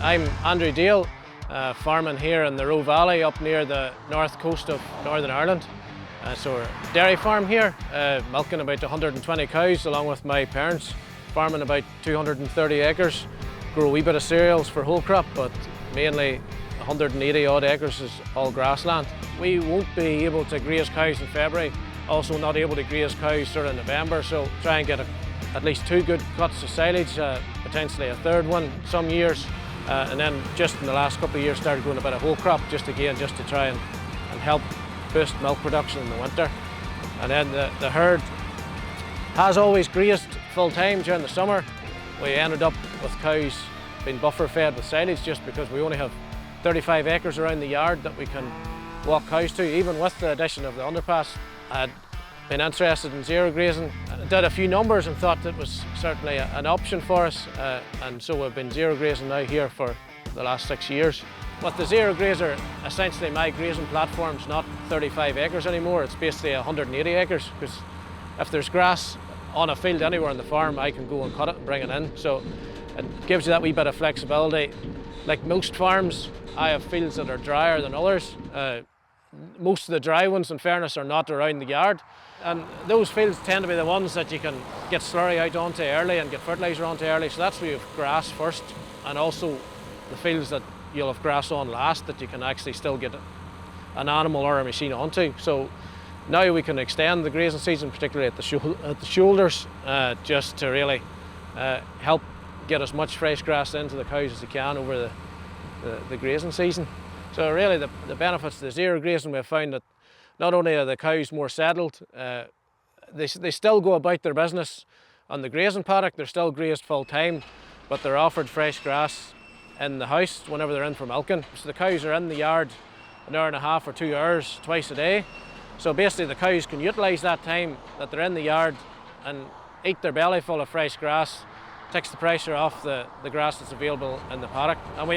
I'm Andrew Dale, farming here in the Roe Valley up near the north coast of Northern Ireland. So we're a dairy farm here, milking about 120 cows along with my parents, farming about 230 acres, grow a wee bit of cereals for whole crop, but mainly 180 odd acres is all grassland. We won't be able to graze cows in February, also not able to graze cows sort of November, so try and get at least 2 good cuts of silage, potentially a third one some years, and then just in the last couple of years started going a bit of whole crop just to try and help boost milk production in the winter. And then the herd has always grazed full time during the summer. We ended up with cows being buffer fed with silage just because we only have 35 acres around the yard that we can walk cows to. Even with the addition of the underpass, I'd been interested in zero grazing. I did a few numbers and thought it was certainly an option for us, and so we've been zero grazing now here for the last 6 years. With the Zero Grazer, essentially my grazing platform's not 35 acres anymore, it's basically 180 acres, because if there's grass on a field anywhere on the farm, I can go and cut it and bring it in. So it gives you that wee bit of flexibility. Like most farms, I have fields that are drier than others. Most of the dry ones, in fairness, are not around the yard. And those fields tend to be the ones that you can get slurry out onto early and get fertiliser onto early. So that's where you have grass first, and also the fields that you'll have grass on last that you can actually still get an animal or a machine onto. So now we can extend the grazing season, particularly at the shoulders, just to really help get as much fresh grass into the cows as you can over the grazing season. So really the benefits of the zero grazing, we've found that not only are the cows more settled, they still go about their business on the grazing paddock, they're still grazed full time, but they're offered fresh grass in the house whenever they're in for milking. So the cows are in the yard an hour and a half or 2 hours twice a day. So basically the cows can utilise that time that they're in the yard and eat their belly full of fresh grass, takes the pressure off the grass that's available in the paddock. And we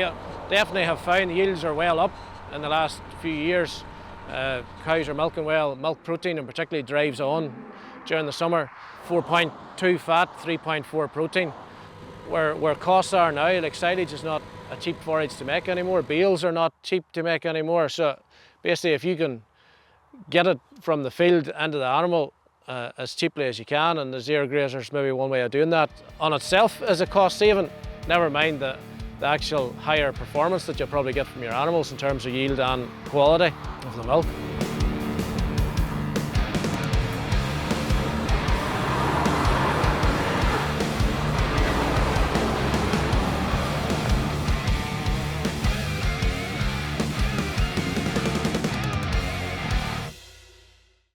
definitely have found the yields are well up in the last few years. Cows are milking well, milk protein and particularly drives on during the summer. 4.2 fat, 3.4 protein. Where costs are now, like silage is not a cheap forage to make anymore, bales are not cheap to make anymore. So basically if you can get it from the field into the animal as cheaply as you can, and the zero grazer is maybe one way of doing that, on itself is a cost saving, never mind the actual higher performance that you'll probably get from your animals in terms of yield and quality of the milk.